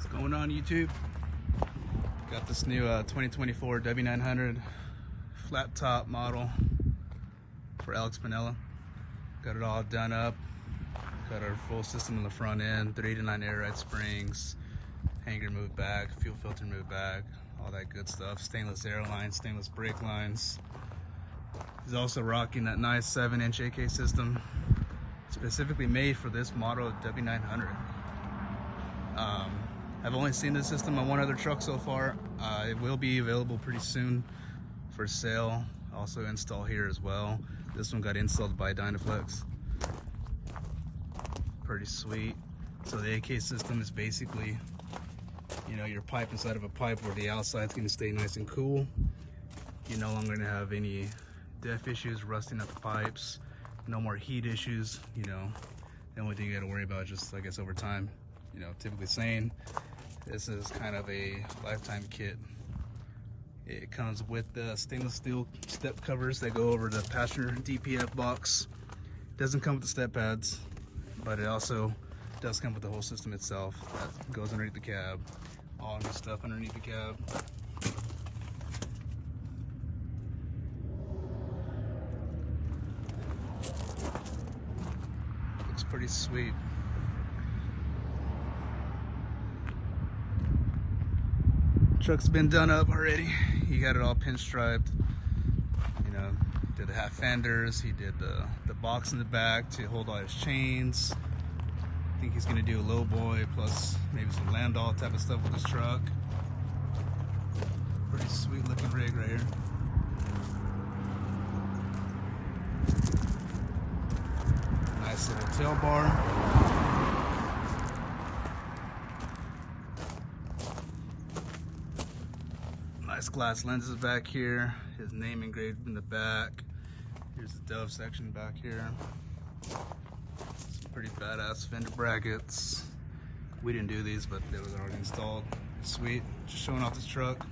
What's going on, YouTube? Got this new 2024 W900 flat top model for Alex Pinella. Got it all done up. Got our full system on the front end, 389 air ride springs, hanger moved back, fuel filter moved back, all that good stuff. Stainless air lines, stainless brake lines. He's also rocking that nice 7-inch AK system, specifically made for this model W900. I've only seen this system on one other truck so far. It will be available pretty soon for sale. Also install here as well. This one got installed by Dynaflex. Pretty sweet. So the AK system is basically, you know, your pipe inside of a pipe where the outside's gonna stay nice and cool. You're no longer gonna have any def issues, rusting up the pipes, no more heat issues. You know, the only thing you gotta worry about, just I guess over time, you know, typically saying, this is kind of a lifetime kit. It comes with the stainless steel step covers that go over the passenger DPF box. Doesn't come with the step pads, but it also does come with the whole system itself. That goes underneath the cab. All new stuff underneath the cab. Looks pretty sweet. Truck's been done up already. He got it all pinstriped. You know, did the half fenders. He did the box in the back to hold all his chains. I think he's gonna do a low boy plus maybe some landau type of stuff with his truck. Pretty sweet looking rig right here. Nice little tail bar. Nice glass lenses back here. His name engraved in the back. Here's the dove section back here. Some pretty badass fender brackets. We didn't do these, but they were already installed. Sweet. Just showing off this truck.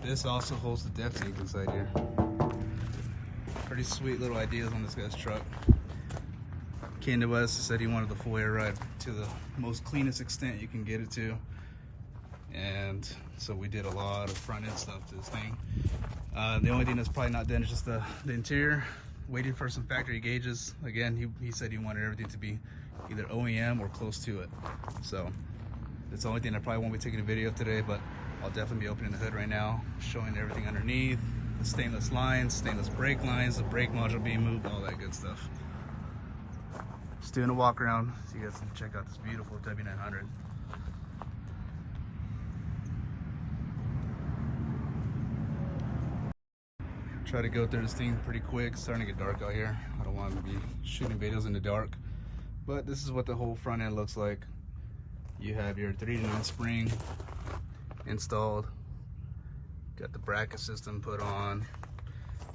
This also holds the def tank inside here. Pretty sweet little ideas on this guy's truck. Came to us, said he wanted the full air ride to the most cleanest extent you can get it to. And so we did a lot of front end stuff to this thing. The only thing that's probably not done is just the interior. Waiting for some factory gauges. Again, he said he wanted everything to be either OEM or close to it. So that's the only thing I probably won't be taking a video of today, but I'll definitely be opening the hood right now, showing everything underneath, the stainless lines, stainless brake lines, the brake module being moved, all that good stuff. Just doing a walk around so you guys can check out this beautiful W900. Try to go through this thing pretty quick. It's starting to get dark out here. I don't want to be shooting videos in the dark, but this is what the whole front end looks like. You have your 389 spring installed, got the bracket system put on,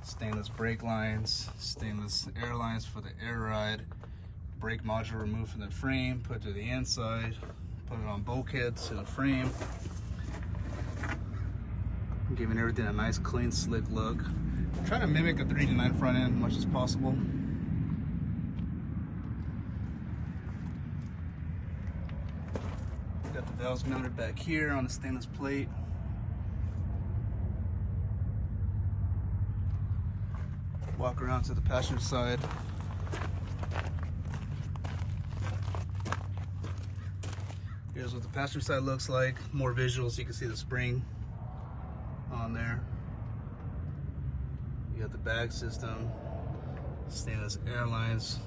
stainless brake lines, stainless air lines for the air ride, brake module removed from the frame, put to the inside, put it on bulkheads to the frame, giving everything a nice clean slick look. Trying to mimic a 389 front end as much as possible. Got the valves mounted back here on the stainless plate. Walk around to the passenger side. Here's what the passenger side looks like. More visuals, you can see the spring on there. You got the bag system, stainless air lines,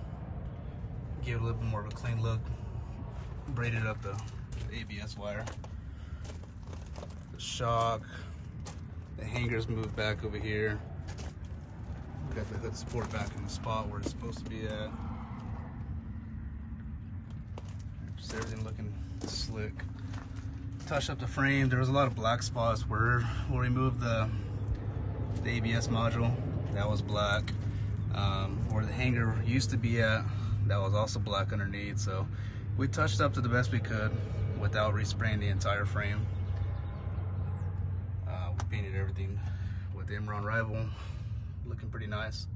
give it a little bit more of a clean look. Braided up the ABS wire. The shock, the hangers moved back over here. Got the hood support back in the spot where it's supposed to be at. Just everything looking slick. Touched up the frame. There was a lot of black spots where we'll remove the ABS module. That was black. Where the hanger used to be at, that was also black underneath. So we touched up to the best we could without respraying the entire frame. We painted everything with Imron Rival, looking pretty nice.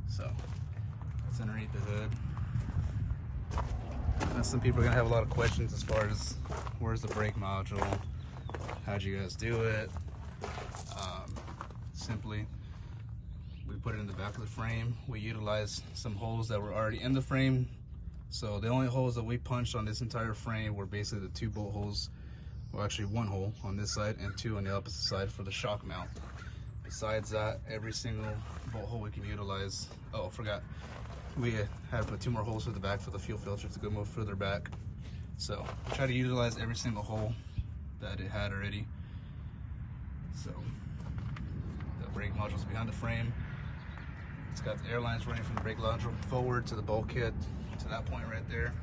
So that's underneath the hood. And some people are gonna have a lot of questions as far as where's the brake module, how'd you guys do it. Simply, we put it in the back of the frame. We utilized some holes that were already in the frame. So the only holes that we punched on this entire frame were basically the 2 bolt holes, well actually 1 hole on this side and 2 on the opposite side for the shock mount. Besides that, every single bolt hole we can utilize. Oh, I forgot. We had to put 2 more holes for the back for the fuel filter to go move further back. So we try to utilize every single hole that it had already. So the brake module's behind the frame. It's got the air lines running from the brake module forward to the bulkhead to that point right there.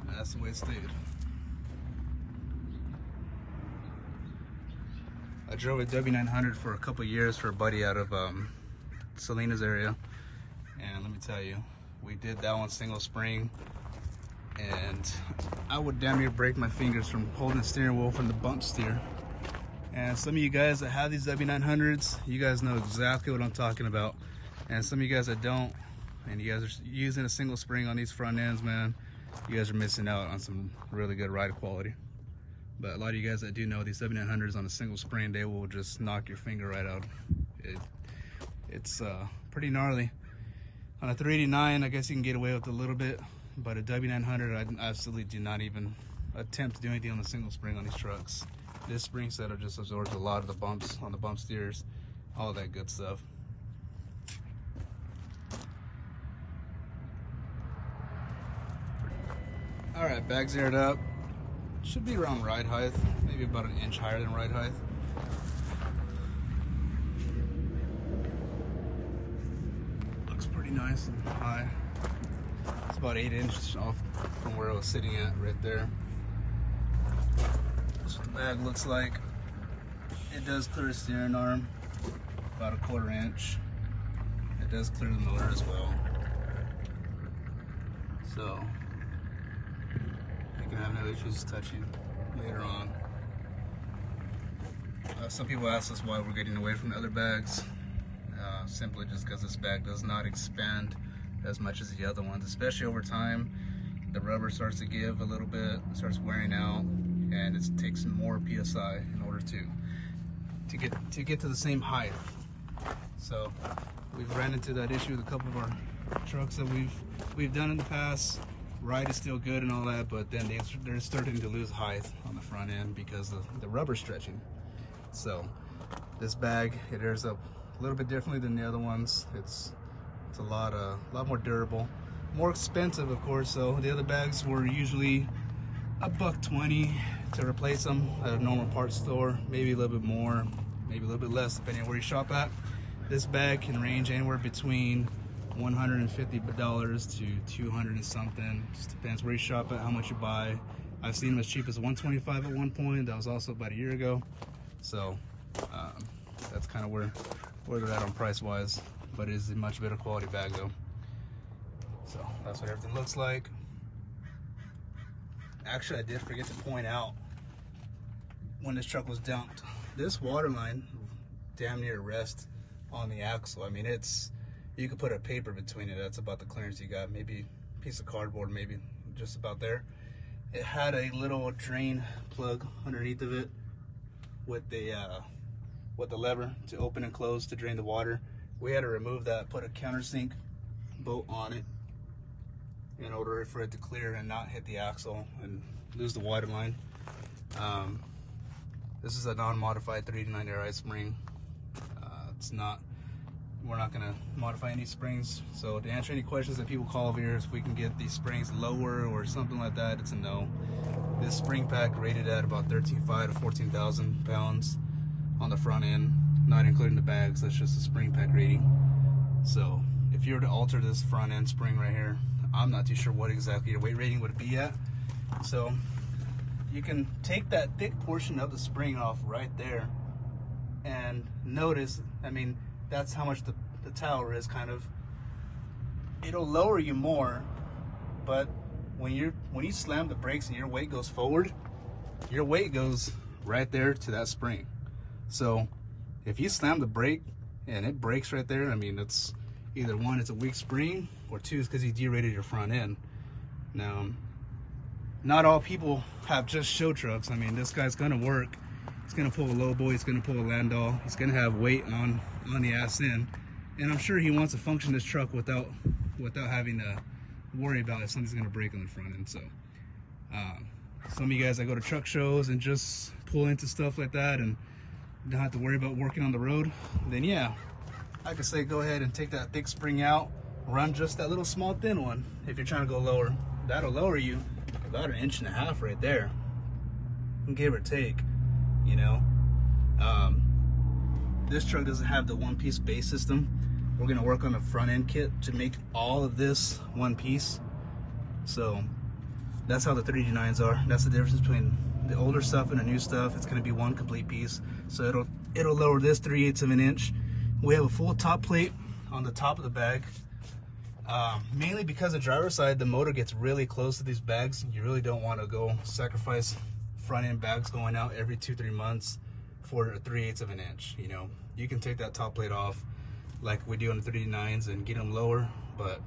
And that's the way it stayed. I drove a W900 for a couple years for a buddy out of Salinas area, and let me tell you, we did that one single spring, and I would damn near break my fingers from holding the steering wheel from the bump steer. And some of you guys that have these W900s, you guys know exactly what I'm talking about. And some of you guys that don't, and you guys are using a single spring on these front ends, man, you guys are missing out on some really good ride quality. But a lot of you guys that do know these W900s on a single spring, they will just knock your finger right out. It's pretty gnarly. On a 389, I guess you can get away with a little bit, but a W900, I absolutely do not even attempt to do anything on the single spring on these trucks. This spring setup just absorbs a lot of the bumps on the bump steers, all that good stuff. All right, bag zeroed up. Should be around ride height, maybe about 1 inch higher than ride height. Looks pretty nice and high. It's about 8 inches off from where I was sitting at right there. That's what the bag looks like. It does clear the steering arm, about 1/4 inch. It does clear the motor as well. So you can have no issues touching later on. Some people ask us why we're getting away from the other bags. Simply just because this bag does not expand as much as the other ones, especially over time. The rubber starts to give a little bit, starts wearing out, and it takes more PSI in order to get to the same height. So we've ran into that issue with a couple of our trucks that we've done in the past. Ride is still good and all that, but then they're starting to lose height on the front end because of the rubber stretching. So this bag, it airs up a little bit differently than the other ones. It's a lot more durable, more expensive, of course. So the other bags were usually $120 to replace them at a normal parts store, maybe a little bit more, maybe a little bit less depending on where you shop at. This bag can range anywhere between $150 to $200 and something. Just depends where you shop at, how much you buy. I've seen them as cheap as $125 at one point. That was also about a year ago. So that's kind of where they're at on price wise, but it is a much better quality bag though. So that's what everything looks like. Actually, I did forget to point out when this truck was dumped, this water line damn near rests on the axle. I mean, you could put a paper between it. That's about the clearance you got. Maybe a piece of cardboard, maybe just about there. It had a little drain plug underneath of it with the lever to open and close to drain the water. We had to remove that, put a countersink bolt on it in order for it to clear and not hit the axle and lose the water line. This is a non-modified 389 air ride spring. We're not gonna modify any springs. So to answer any questions that people call over here, if we can get these springs lower or something like that, it's a no. This spring pack rated at about 13,500 to 14,000 pounds on the front end, not including the bags. That's just the spring pack rating. So if you were to alter this front end spring right here, I'm not too sure what exactly your weight rating would be at. So you can take that thick portion of the spring off right there and notice, I mean, that's how much the tower is kind of. It'll lower you more, but when you slam the brakes and your weight goes forward, your weight goes right there to that spring. So if you slam the brake and it breaks right there, I mean, either one, it's a weak spring, or two, is because he derated your front end. Now, not all people have just show trucks. I mean, this guy's gonna work. He's gonna pull a lowboy, he's gonna pull a Landau, he's gonna have weight on the ass end, and I'm sure he wants to function this truck without having to worry about if something's gonna break on the front end. So some of you guys that go to truck shows and just pull into stuff like that and don't have to worry about working on the road, then yeah, I could say go ahead and take that thick spring out, run just that little small thin one. If you're trying to go lower, that'll lower you about 1.5 inches right there, give or take, you know. This truck doesn't have the one-piece base system. We're gonna work on the front end kit to make all of this one piece. So that's how the 389s are. That's the difference between the older stuff and the new stuff. It's gonna be one complete piece. So it'll lower this 3/8 of an inch. We have a full top plate on the top of the bag. Mainly because the driver's side, the motor gets really close to these bags. You really don't want to go sacrifice front end bags going out every 2-3 months for 3/8 of an inch. You know, you can take that top plate off like we do on the 389s and get them lower, but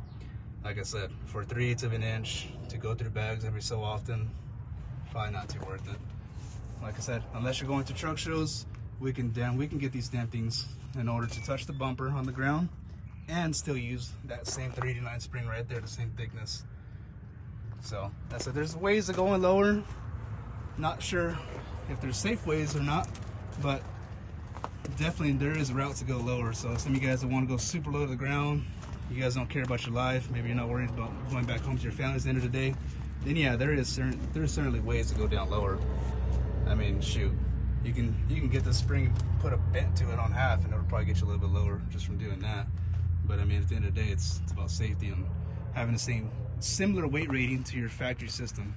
like I said, for 3/8 of an inch to go through bags every so often, probably not too worth it. Like I said, unless you're going to truck shows, we can get these damn things in order to touch the bumper on the ground and still use that same 389 spring right there, the same thickness. So that's it. There's ways of going lower. Not sure if there's safe ways or not, but definitely there is a route to go lower. So some of you guys that want to go super low to the ground, you guys don't care about your life, maybe you're not worried about going back home to your family at the end of the day, then yeah, there's certainly ways to go down lower. I mean, shoot, you can get the spring, put a bent to it on half, and it'll probably get you a little bit lower just from doing that. But I mean, at the end of the day, it's about safety and having the same similar weight rating to your factory system,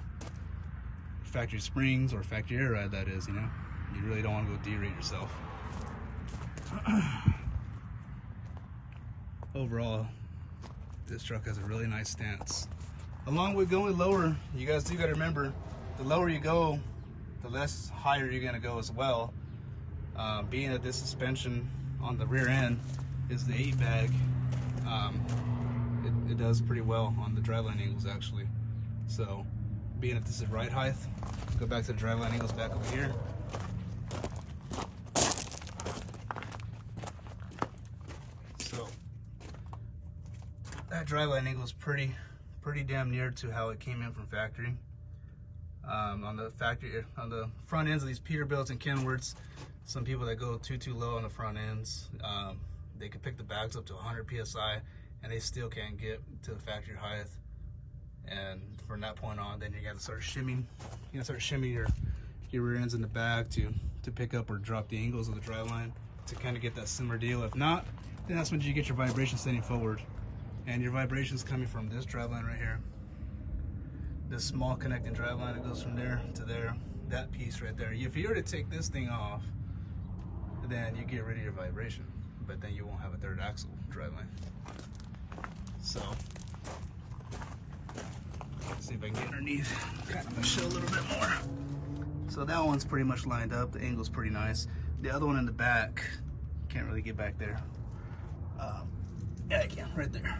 factory springs or factory air ride, that is. You know, you really don't want to go derate yourself. Overall, this truck has a really nice stance. Along with going lower, you guys do got to remember, the lower you go, the less higher you're gonna go as well. Being that this suspension on the rear end is the 8 bag, it does pretty well on the driveline angles actually. So being that this is ride height, go back to the driveline angles back over here. So that driveline angle is pretty damn near to how it came in from factory. On the front ends of these Peterbilts and Kenworths, some people that go too low on the front ends, they can pick the bags up to 100 psi and they still can't get to the factory height. And from that point on, then you got to start shimming. You got to start shimming your rear ends in the back to pick up or drop the angles of the driveline to kind of get that similar deal. If not, then that's when you get your vibration setting forward, and your vibration is coming from this driveline right here. This small connecting driveline that goes from there to there, that piece right there. If you were to take this thing off, then you get rid of your vibration, but then you won't have a third axle driveline. So, let's see if I can get underneath, kind of show a little bit more. So that one's pretty much lined up. The angle's pretty nice. The other one in the back, can't really get back there. Yeah, I can, right there.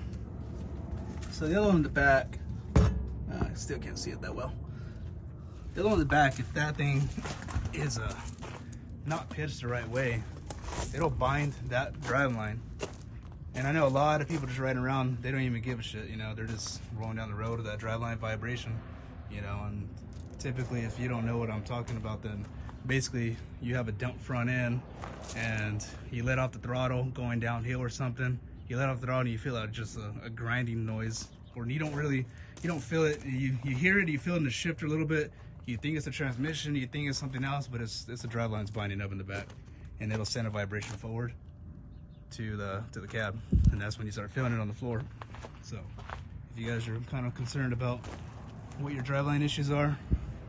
So the other one in the back, I still can't see it that well. The other one in the back, if that thing is not pitched the right way, it'll bind that driveline. And I know a lot of people just riding around, they don't even give a shit, you know, they're just rolling down the road with that driveline vibration, you know. And typically, if you don't know what I'm talking about, then basically you have a dump front end and you let off the throttle going downhill or something. You let off the throttle and you feel like just a grinding noise, or you don't feel it. You hear it, you feel it in the shifter a little bit. You think it's a transmission, you think it's something else, but it's the driveline's binding up in the back, and it'll send a vibration forward to the cab, and that's when you start feeling it on the floor. So if you guys are kind of concerned about what your driveline issues are,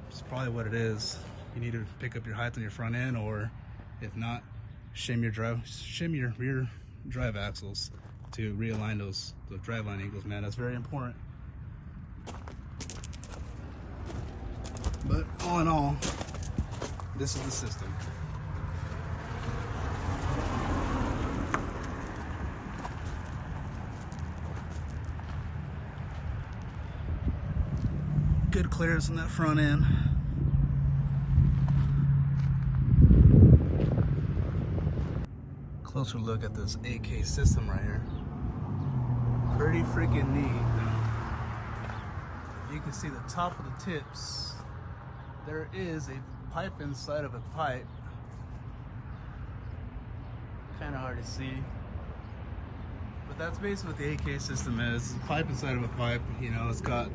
it's probably what it is. You need to pick up your height on your front end, or if not, shim your rear drive axles to realign those driveline angles, man. That's very important. But all in all, this is the system. good clearance on that front end. Closer look at this AK system right here. Pretty freaking neat. You can see the top of the tips. There is a pipe inside of a pipe. Kind of hard to see. But that's basically what the AK system is. A pipe inside of a pipe. You know, it's got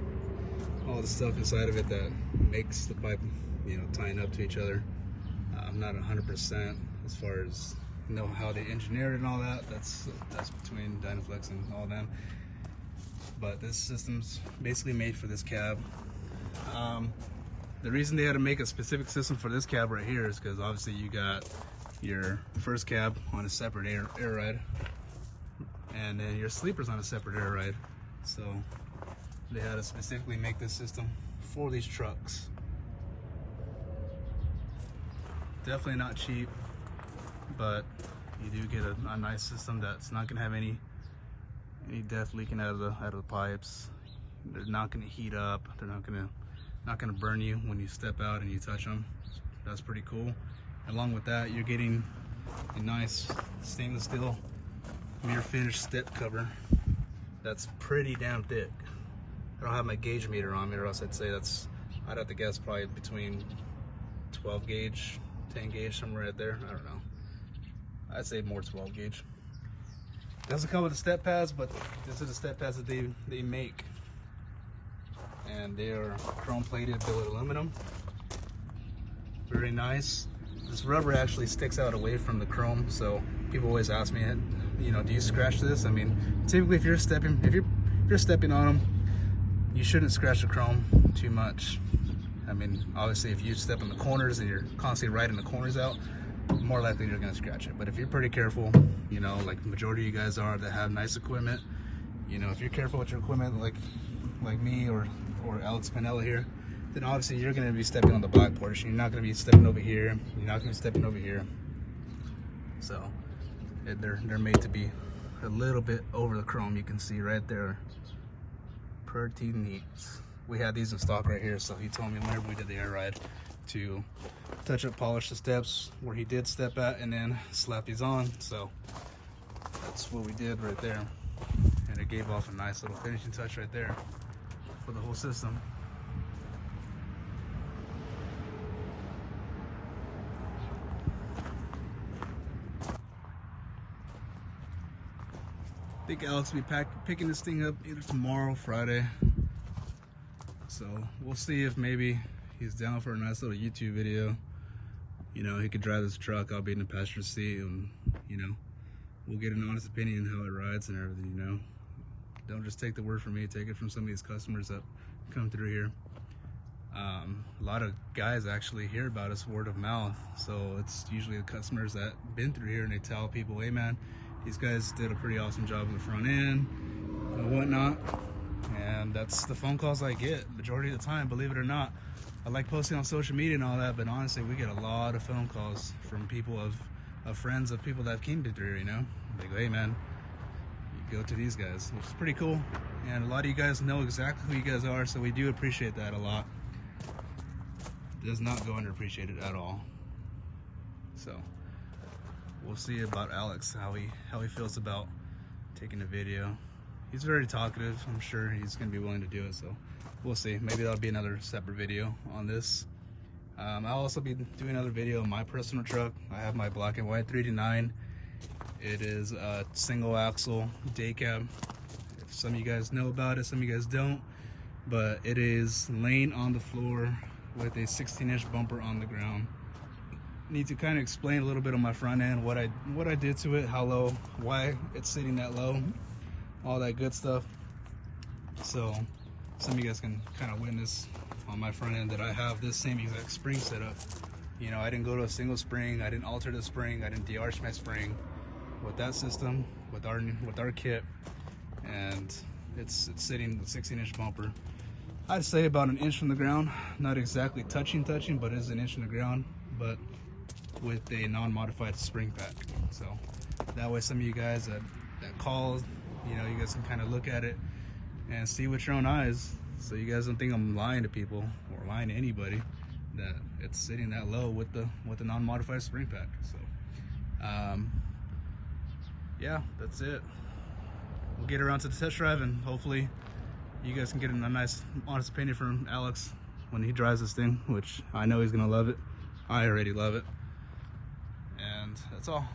all the stuff inside of it that makes the pipe, you know, tying up to each other. I'm not 100% as far as know how they engineered it and all that. That's between Dynaflex and all them. But this system's basically made for this cab. The reason they had to make a specific system for this cab right here is because obviously you got your first cab on a separate air ride, and then your sleeper's on a separate air ride. So they had to specifically make this system for these trucks. Definitely not cheap, but you do get a nice system that's not gonna have any depth leaking out of the pipes. They're not gonna heat up. They're not gonna burn you when you step out and you touch them. That's pretty cool. Along with that, you're getting a nice stainless steel mirror finish step cover that's pretty damn thick. I don't have my gauge meter on me, or else I'd say I'd have to guess probably between 12 gauge, 10 gauge, somewhere right there. I don't know. I'd say more 12 gauge. Doesn't come with the step pads, but this is the step pads that they make. And they are chrome plated billet aluminum. Very nice. This rubber actually sticks out away from the chrome, so people always ask me, you know, do you scratch this? I mean, typically if you're stepping on them, you shouldn't scratch the chrome too much. I mean, obviously if you step in the corners and you're constantly riding the corners out, more likely you're gonna scratch it. But if you're pretty careful, you know, like the majority of you guys are that have nice equipment, you know, if you're careful with your equipment, like me or Alex Pinella here, then obviously you're going to be stepping on the black portion. You're not going to be stepping over here. You're not going to be stepping over here. So they're made to be a little bit over the chrome. You can see right there. Pretty neat. We had these in stock right here, so he told me whenever we did the air ride to touch up, polish the steps where he did step at, and then slap these on. So that's what we did right there, and it gave off a nice little finishing touch right there for the whole system. I think Alex will be picking this thing up either tomorrow, Friday. So we'll see if maybe he's down for a nice little YouTube video. You know, he could drive this truck, I'll be in the passenger seat, and you know, we'll get an honest opinion how it rides and everything, you know. Don't just take the word from me, take it from some of these customers that come through here. A lot of guys actually hear about us word of mouth, so it's usually the customers that been through here and they tell people, hey man, these guys did a pretty awesome job in the front end and whatnot. And that's the phone calls I get majority of the time, believe it or not. I like posting on social media and all that, but honestly we get a lot of phone calls from people of friends of people that came through here, you know. They go, hey man, you go to these guys, which is pretty cool. And a lot of you guys know exactly who you guys are, so we do appreciate that a lot. It does not go underappreciated at all. So we'll see about Alex, how he feels about taking a video. He's very talkative. I'm sure he's gonna be willing to do it, so we'll see. Maybe that'll be another separate video on this. I'll also be doing another video on my personal truck. I have my black and white 3D9. It is a single axle day cab. If some of you guys know about it, some of you guys don't, but it is laying on the floor with a 16-inch bumper on the ground. Need to kind of explain a little bit on my front end what I did to it, how low, why it's sitting that low, all that good stuff. So some of you guys can kind of witness on my front end that I have this same exact spring setup. You know, I didn't go to a single spring, I didn't alter the spring, I didn't de-arch my spring. With that system, with our kit, and it's sitting the 16-inch bumper. I'd say about an inch from the ground, not exactly touching, but it is an inch from the ground, but with a non-modified spring pack. So that way some of you guys that call, you know, you guys can kind of look at it and see with your own eyes So you guys don't think I'm lying to people or lying to anybody, that it's sitting that low with the non-modified spring pack. So yeah, that's it. We'll get around to the test drive, and hopefully you guys can get a nice honest opinion from Alex when he drives this thing, which I know he's gonna love it. I already love it. And that's all.